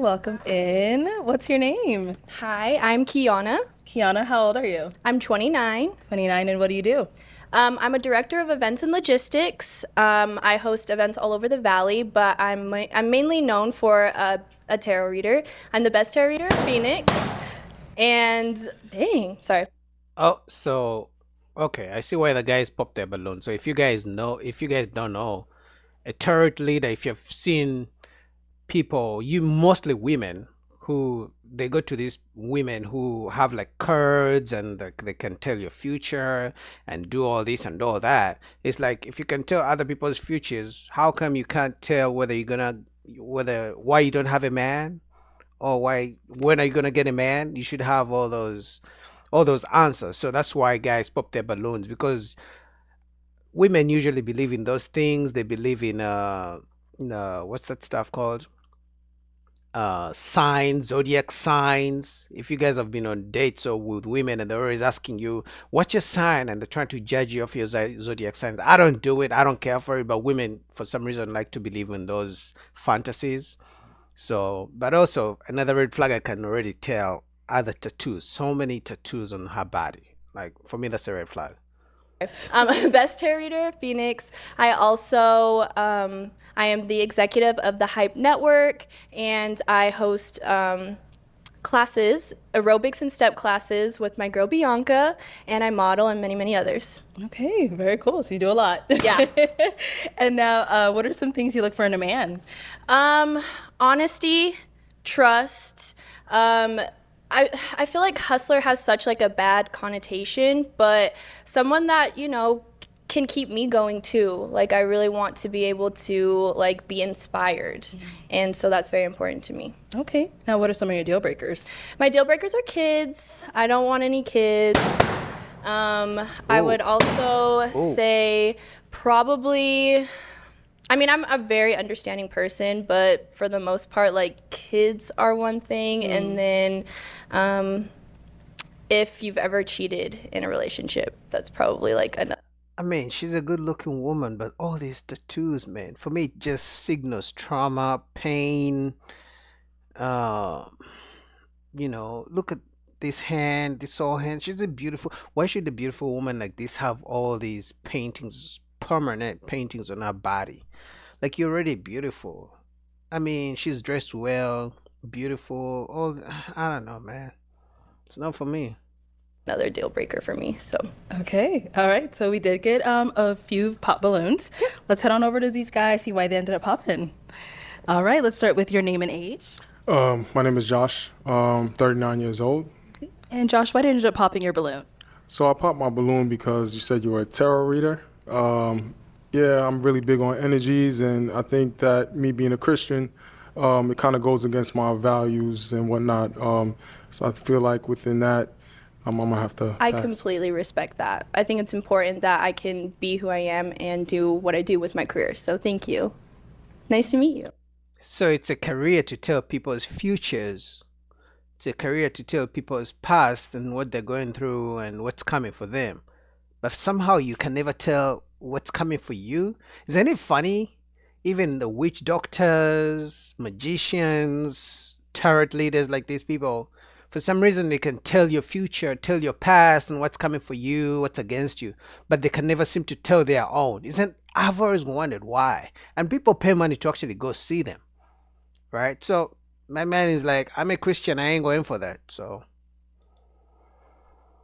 welcome in. What's your name? Hi, I'm Kiana. Kiana, how old are you? I'm 29. 29, and what do you do? I'm a director of events and logistics. I host events all over the valley, but I'm mainly known for a tarot reader. I'm the best tarot reader in Phoenix. And dang, sorry. Oh, so okay, I see why the guys popped their balloon. So if you guys don't know, a turret leader, if you've seen people, you mostly women who they go to these women who have like cards and they can tell your future and do all this and all that. It's like if you can tell other people's futures, how come you can't tell whether why you don't have a man or why when are you gonna get a man? You should have all those answers. So that's why guys pop their balloons because women usually believe in those things. They believe in what's that stuff called? Signs, zodiac signs. If you guys have been on dates or with women and they're always asking you, what's your sign? And they're trying to judge you off your zodiac signs. I don't do it. I don't care for it. But women, for some reason, like to believe in those fantasies. So, but also another red flag I can already tell are the tattoos. So many tattoos on her body. Like for me, that's a red flag. Best tarot reader, Phoenix. I also I am the executive of the Hype Network, and I host classes, aerobics and step classes with my girl Bianca, and I model and many others. Okay, very cool. So you do a lot. Yeah. And now, what are some things you look for in a man? Honesty, trust. I feel like hustler has such like a bad connotation, but someone that, can keep me going too. Like I really want to be able to like be inspired. And so that's very important to me. Okay. Now, what are some of your deal breakers? My deal breakers are kids. I don't want any kids. I would also say probably I'm a very understanding person, but for the most part, like kids are one thing. And then if you've ever cheated in a relationship, that's probably like another. I mean, she's a good looking woman, but all these tattoos, man, for me, it just signals trauma, pain. Uh, look at this hand, this whole hand. She's a beautiful. Why should a beautiful woman like this have all these paintings, permanent paintings on her body? Like, you're already beautiful. I mean, she's dressed well, beautiful. I don't know, man. It's not for me. Another deal breaker for me. So Okay. All right. So we did get a few pop balloons. Let's head on over to these guys, see why they ended up popping. All right. Let's start with your name and age. My name is Josh. 39 years old. And Josh, why did you end up popping your balloon? So I popped my balloon because you said you were a tarot reader. Yeah, I'm really big on energies, and I think that me being a Christian, it kind of goes against my values and whatnot. So I feel like within that, I'm gonna have to I pass. completely respect that. I think it's important that I can be who I am and do what I do with my career. So thank you. Nice to meet you. So it's a career to tell people's futures. It's a career to tell people's past and what they're going through and what's coming for them. But somehow you can never tell what's coming for you. Isn't it funny? Even the witch doctors, magicians, tarot leaders like these people, for some reason they can tell your future, tell your past and what's coming for you, what's against you, but they can never seem to tell their own. Isn't I've always wondered why. And people pay money to actually go see them. Right? So my man is like, I'm a Christian, I ain't going for that. So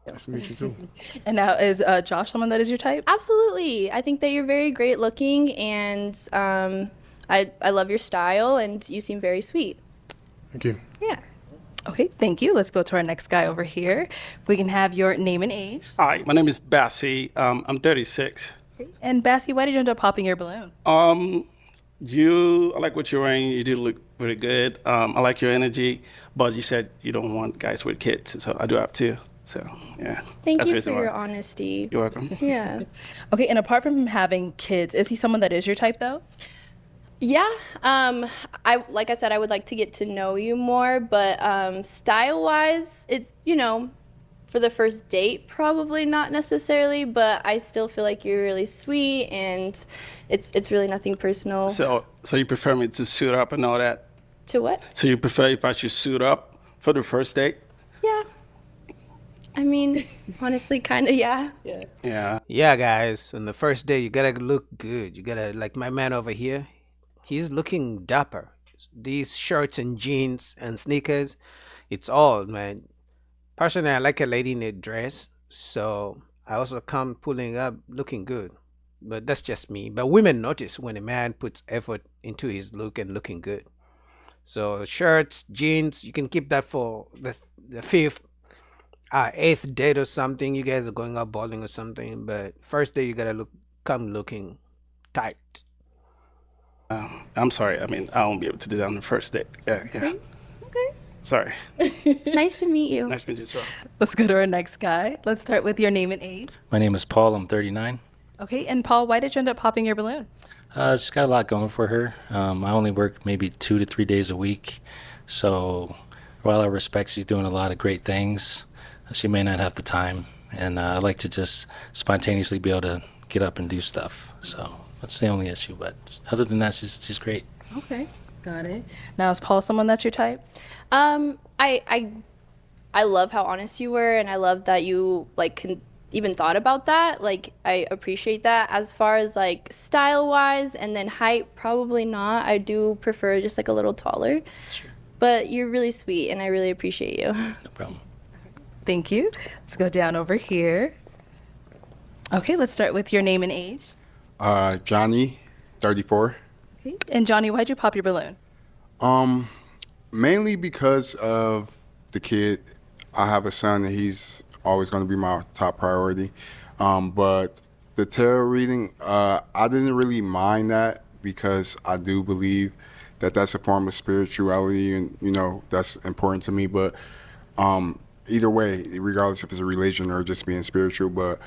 Nice to meet you too. And now, is Josh someone that is your type? Absolutely. I think that you're very great looking, and I love your style, and you seem very sweet. Thank you. Yeah. Okay, thank you. Let's go to our next guy over here. If we can have your name and age. Hi, my name is Bassie. I'm 36. And Bassie, why did you end up popping your balloon? I like what you're wearing. You do look really good. I like your energy, but you said you don't want guys with kids, so I do have two. So yeah. Thank That's the you reason for why. your honesty. You're welcome. Yeah. Okay, and apart from him having kids, is he someone that is your type though? Yeah. Like I said, I would like to get to know you more, but style-wise, it's for the first date, probably not necessarily, but I still feel like you're really sweet, and it's really nothing personal. So you prefer me to suit up and all that? To what? So you prefer if I should suit up for the first date? Yeah. I mean, honestly, kind of, yeah. Yeah. Yeah, guys, on the first day, you gotta look good. You gotta, like my man over here, he's looking dapper. These shirts and jeans and sneakers, it's all, man. Personally, I like a lady in a dress, so I also come pulling up looking good. But that's just me. But women notice when a man puts effort into his look and looking good. So shirts, jeans, you can keep that for the fifth, eighth date or something. You guys are going out bowling or something. But first day, you gotta come looking tight. I'm sorry. I mean, I won't be able to do that on the first date. Yeah. Okay. Sorry. Nice to meet you. Nice to meet you as well. Let's go to our next guy. Let's start with your name and age. My name is Paul. I'm 39. Okay, and Paul, why did you end up popping your balloon? She's got a lot going for her. I only work maybe 2 to 3 days a week. So while I respect she's doing a lot of great things, she may not have the time. And I like to just spontaneously be able to get up and do stuff. So that's the only issue. But other than that, she's great. Okay, got it. Now, is Paul someone that's your type? I love how honest you were, and I love that you even thought about that. Like, I appreciate that. As far as like style wise and then height, probably not. I do prefer just like a little taller. Sure. But you're really sweet, and I really appreciate you. No problem. Thank you. Let's go down over here. Okay, let's start with your name and age. Johnny, 34. Okay. And Johnny, why'd you pop your balloon? Mainly because of the kid. I have a son and he's always going to be my top priority. But the tarot reading, I didn't really mind that because I do believe that that's a form of spirituality and, that's important to me. But either way, regardless if it's a religion or just being spiritual, but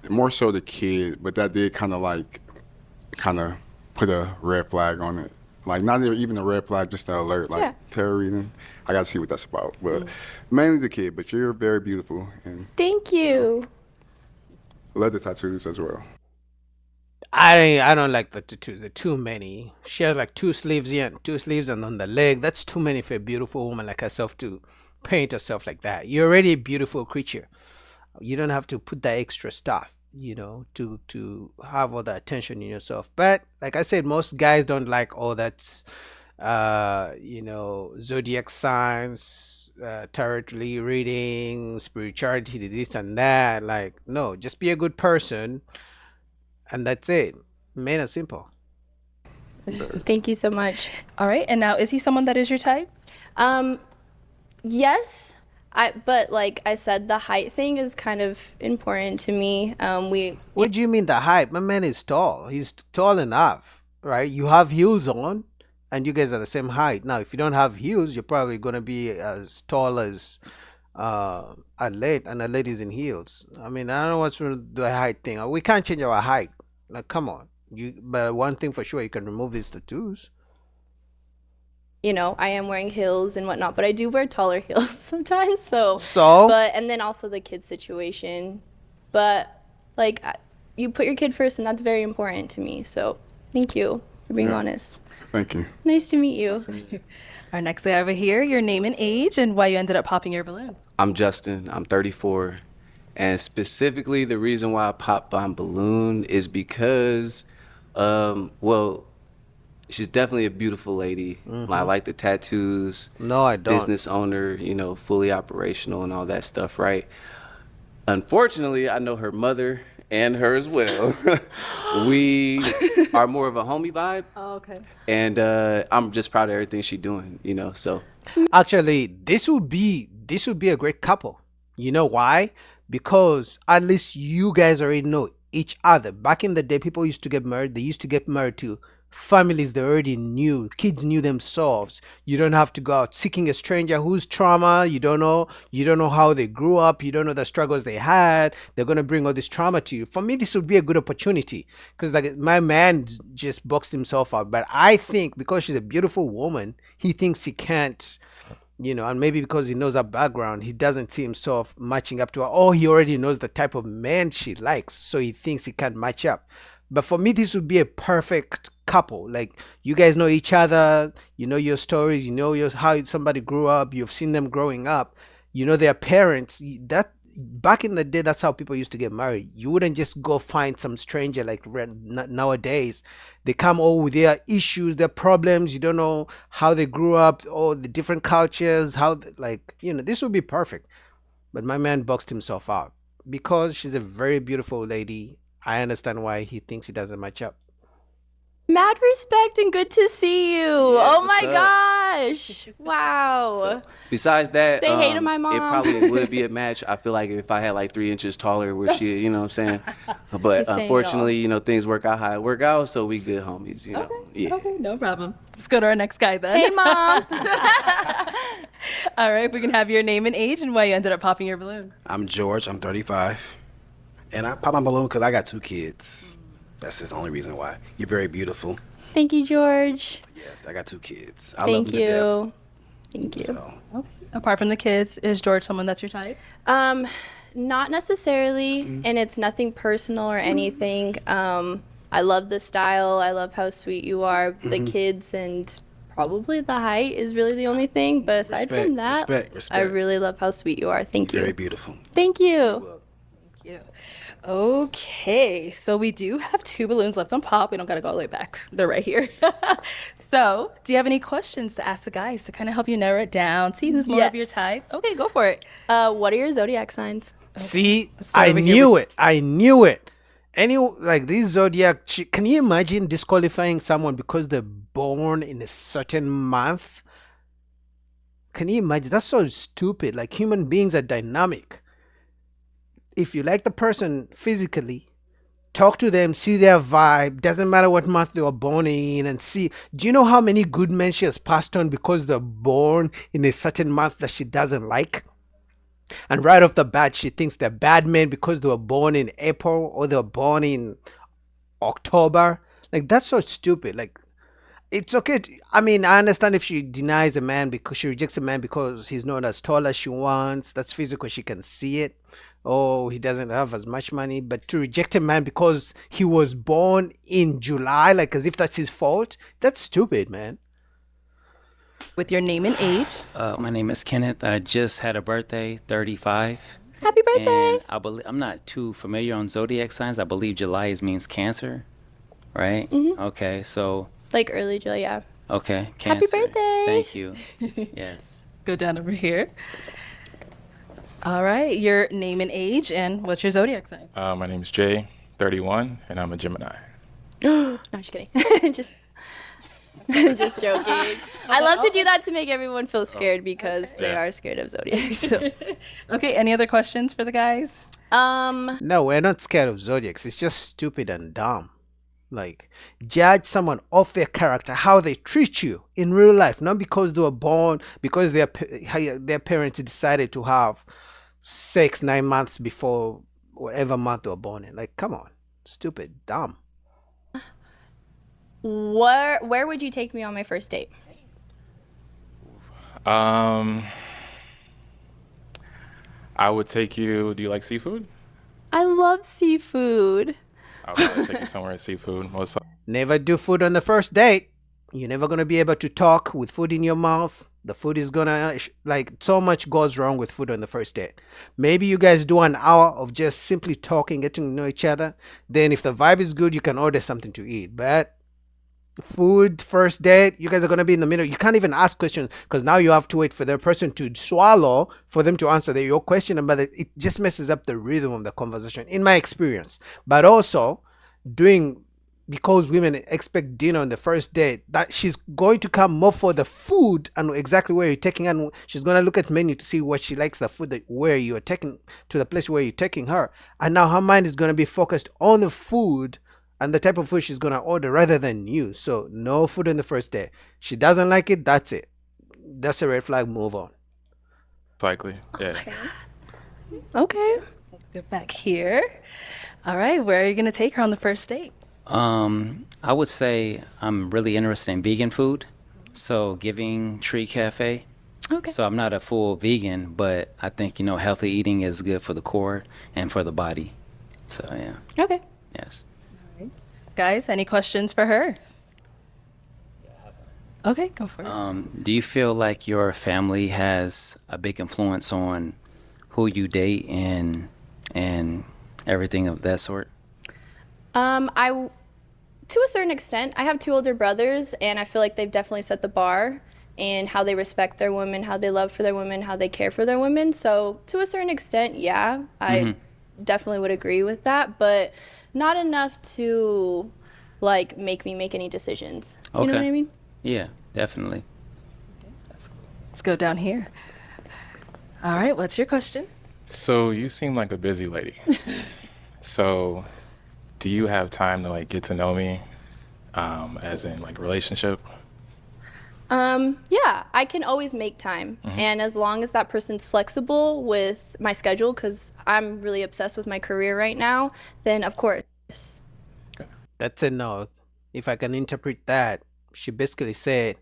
more so the kid. But that did kind of put a red flag on it. Like, not even a red flag, just an alert. Like, Yeah. tarot reading, I got to see what that's about. But mainly the kid. But you're very beautiful and Thank you. love the tattoos as well. I don't like the tattoos. They're too many. She has like two sleeves here and two sleeves and on the leg. That's too many for a beautiful woman like herself to paint herself like that. You're already a beautiful creature. You don't have to put that extra stuff, to have all the attention in yourself. But like I said, most guys don't like all that, zodiac signs, tarot reading, spirituality, this and that. Like, no, just be a good person, and that's it. Main and simple. Thank you so much. All right, and now, is he someone that is your type? Yes. But like I said, the height thing is kind of important to me. What do you mean the height? My man is tall. He's tall enough, right? You have heels on, and you guys are the same height. Now, if you don't have heels, you're probably gonna be as tall as Adelaide, and Adelaide is in heels. I mean, I don't know what's wrong with the height thing. We can't change our height. Like, come on. But one thing for sure, you can remove these tattoos. I am wearing heels and whatnot, but I do wear taller heels sometimes. So, and then also the kid situation. But like, you put your kid first, and that's very important to me. So, thank you for being honest. Thank you. Nice to meet you. Our next guy over here, your name and age, and why you ended up popping your balloon. I'm Justin. I'm 34. And specifically, the reason why I popped my balloon is because, she's definitely a beautiful lady. I like the tattoos. No, I don't. Business owner, fully operational and all that stuff, right? Unfortunately, I know her mother and her as well. We are more of a homie vibe. Oh, okay. And I'm just proud of everything she's doing, so. Actually, this would be a great couple. You know why? Because at least you guys already know each other. Back in the day, people used to get married. They used to get married to families they already knew. Kids knew themselves. You don't have to go out seeking a stranger whose trauma you don't know. You don't know how they grew up. You don't know the struggles they had. They're going to bring all this trauma to you. For me, this would be a good opportunity because like my man just boxed himself out. But I think because she's a beautiful woman, he thinks he can't, and maybe because he knows her background, he doesn't see himself matching up to her. Oh, he already knows the type of man she likes, so he thinks he can't match up. But for me, this would be a perfect couple. Like you guys know each other, you know your stories, you know how somebody grew up, you've seen them growing up, you know their parents. That back in the day, that's how people used to get married. You wouldn't just go find some stranger like nowadays. They come all with their issues, their problems. You don't know how they grew up, all the different cultures, like, this would be perfect. But my man boxed himself out because she's a very beautiful lady. I understand why he thinks he doesn't match up. Mad respect and good to see you. Oh my what's up? gosh. Wow. So, besides that, Say hey to my mom. It probably would be a match. I feel like if I had like 3 inches taller, where she, you know what I'm saying? But Just saying, unfortunately, things work out how it work out, so we good homies, you know. Yeah. Okay, no problem. Let's go to our next guy then. Hey, Mom. All right, we can have your name and age and why you ended up popping your balloon. I'm George. I'm 35. And I pop my balloon because I got 2 kids. That's just the only reason why. You're very beautiful. Thank you, George. Yes, I got 2 kids. I love Thank them to death. you. Thank you. So, Okay. Apart from the kids, is George someone that's your type? Not necessarily, and it's nothing personal or anything. I love the style. I love how sweet you are. The kids and probably the height is really the only thing. But aside from that, respect. I really love how sweet you are. Thank you. very beautiful. Thank you. You. Okay, so we do have 2 balloons left on pop. We don't gotta go all the way back. They're right here. So, do you have any questions to ask the guys to kind of help you narrow it down? See who's more of your Yes. type? Okay, go for it. What are your zodiac signs? See, start I over here knew it. I knew it. Like these zodiac, can you imagine disqualifying someone because they're born in a certain month? Can you imagine? That's so stupid. Like human beings are dynamic. If you like the person physically, talk to them, see their vibe. Doesn't matter what month they were born in, and see. Do you know how many good men she has passed on because they're born in a certain month that she doesn't like? And right off the bat, she thinks they're bad men because they were born in April or they were born in October. Like, that's so stupid. Like, it's okay. I mean, I understand if she denies a man because she rejects a man because he's not as tall as she wants. That's physical. She can see it. Oh, he doesn't have as much money. But to reject a man because he was born in July, like as if that's his fault, that's stupid, man. With your name and age. My name is Kenneth. I just had a birthday, 35. Happy birthday. And I'm not too familiar on zodiac signs. I believe July means Cancer, right? Okay, so Like early July, yeah. okay, Happy Cancer. birthday. Thank you. Yes. Go down over here. All right, your name and age and what's your zodiac sign? My name is Jay, 31, and I'm a Gemini. No, I'm just kidding. Just joking. I love to do that to make everyone feel scared because they are scared of zodiacs. So. Okay, any other questions for the guys? No, we're not scared of zodiacs. It's just stupid and dumb. Like, judge someone off their character, how they treat you in real life, not because they were born, because their parents decided to have sex 9 months before whatever month they were born in. Like, come on, stupid, dumb. Where would you take me on my first date? I would take you. Do you like seafood? I love seafood. I would probably take you somewhere at seafood. Never do food on the first date. You're never going to be able to talk with food in your mouth. The food is going to, like, so much goes wrong with food on the first date. Maybe you guys do an hour of just simply talking, getting to know each other. Then if the vibe is good, you can order something to eat. But food, first date, you guys are going to be in the middle. You can't even ask questions because now you have to wait for the person to swallow for them to answer your question. But it just messes up the rhythm of the conversation, in my experience. But also, because women expect dinner on the first date, that she's going to come more for the food and exactly where you're taking her. And she's going to look at the menu to see what she likes, the food where you're taking to the place where you're taking her. And now her mind is going to be focused on the food and the type of food she's going to order rather than you. So no food on the first day. She doesn't like it. That's it. That's a red flag. Move on. Likely, yeah. Okay. Let's get back here. All right, where are you going to take her on the first date? I would say I'm really interested in vegan food. So Giving Tree Cafe. Okay. So I'm not a full vegan, but I think, healthy eating is good for the core and for the body. So yeah, Okay. yes. Guys, any questions for her? Okay, go for it. Do you feel like your family has a big influence on who you date and everything of that sort? To a certain extent, I have 2 older brothers, and I feel like they've definitely set the bar in how they respect their women, how they love for their women, how they care for their women. So to a certain extent, yeah, I definitely would agree with that, but not enough to like make me make any decisions. You know what I mean? Yeah, definitely. Let's go down here. All right, what's your question? So you seem like a busy lady. So do you have time to like get to know me, as in like relationship? Yeah, I can always make time. And as long as that person's flexible with my schedule, because I'm really obsessed with my career right now, then of course. That's a no. If I can interpret that, she basically said,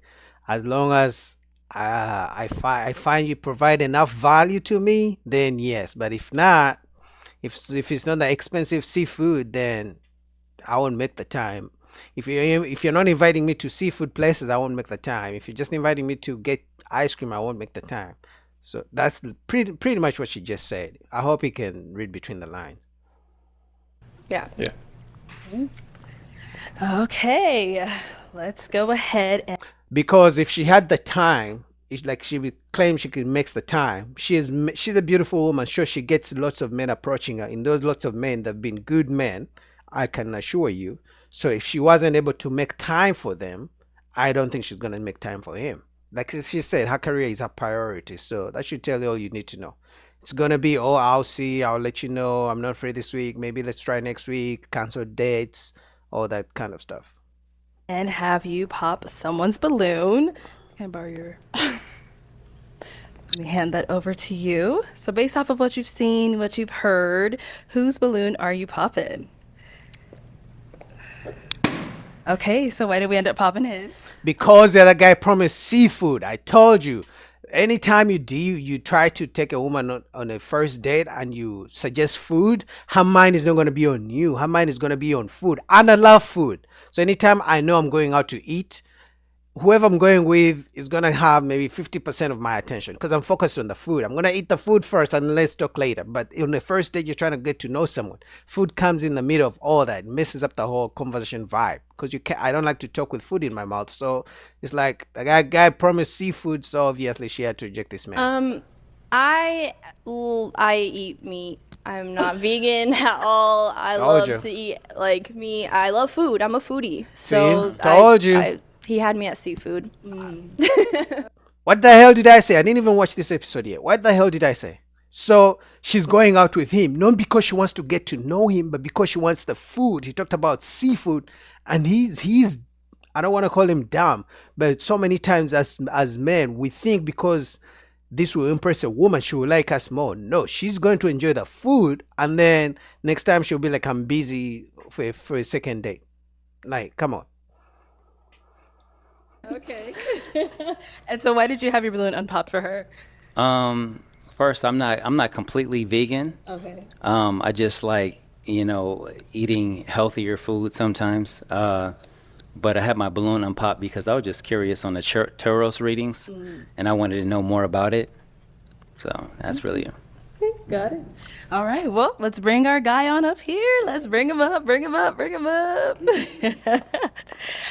as long as I find you provide enough value to me, then yes. But if not, if it's not that expensive seafood, then I won't make the time. If you're not inviting me to seafood places, I won't make the time. If you're just inviting me to get ice cream, I won't make the time. So that's pretty much what she just said. I hope you can read between the lines. Yeah. Yeah. Okay, let's go ahead and. Because if she had the time, it's like she would claim she could make the time. She's a beautiful woman. Sure, she gets lots of men approaching her. In those lots of men, they've been good men, I can assure you. So if she wasn't able to make time for them, I don't think she's gonna make time for him. Like she said, her career is her priority. So that should tell you all you need to know. It's gonna be, oh, I'll see, I'll let you know, I'm not free this week, maybe let's try next week, cancel dates, all that kind of stuff. And have you pop someone's balloon. Can I borrow your. Let me hand that over to you. So, based off of what you've seen, what you've heard, whose balloon are you popping? Okay, so why did we end up popping his? Because the other guy promised seafood. I told you. Anytime you try to take a woman on a first date and you suggest food, her mind is not going to be on you. Her mind is going to be on food. And I love food. So anytime I know I'm going out to eat, whoever I'm going with is going to have maybe 50% of my attention because I'm focused on the food. I'm going to eat the food first and let's talk later. But on the first date, you're trying to get to know someone. Food comes in the middle of all that. It messes up the whole conversation vibe because I don't like to talk with food in my mouth. So it's like the guy promised seafood, so obviously she had to reject this man. I eat meat. I'm not vegan at all. I Told love you. to eat like meat. I love food. I'm a foodie. So Told you. He had me at seafood. What the hell did I say? I didn't even watch this episode yet. What the hell did I say? So she's going out with him, not because she wants to get to know him, but because she wants the food. He talked about seafood, and he's I don't want to call him dumb, but so many times as men, we think because this will impress a woman, she will like us more. No, she's going to enjoy the food, and then next time she'll be like, I'm busy for a second date. Like, come on. Okay. And so why did you have your balloon unpopped for her? First, I'm not completely vegan. Okay. I just like, eating healthier food sometimes. But I had my balloon unpopped because I was just curious on the Taurus readings, and I wanted to know more about it. So that's really it. Okay, got it. All right, well, let's bring our guy on up here. Let's bring him up.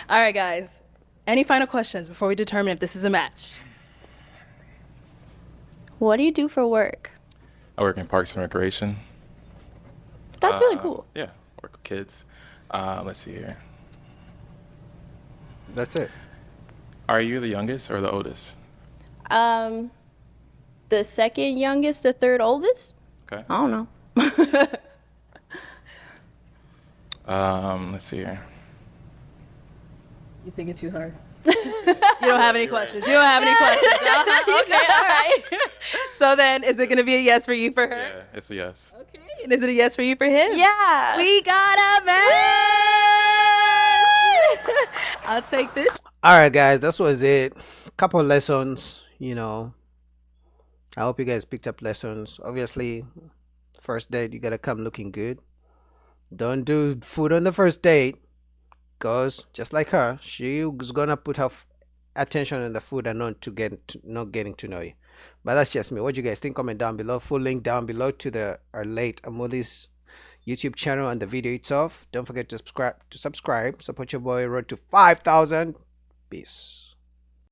All right, guys. Any final questions before we determine if this is a match? What do you do for work? I work in Parks and Recreation. That's really cool. Yeah, work with kids. Let's see here. That's it. Are you the youngest or the oldest? The second youngest, the third oldest? Okay. I don't know. Let's see here. You thinking too hard. You don't have any questions. You don't have any questions. Okay, all right. So then, is it going to be a yes for you for her? Yeah, it's a yes. Okay. And is it a yes for you for him? Yeah. We got a match! I'll take this. All right, guys, that was it. Couple lessons, I hope you guys picked up lessons. Obviously, first date, you gotta come looking good. Don't do food on the first date, because just like her, she was gonna put her attention on the food and not getting to know you. But that's just me. What do you guys think? Comment down below. Full link down below to the our late Amuli's YouTube channel and the video itself. Don't forget to subscribe. Support your boy. Road to 5,000. Peace.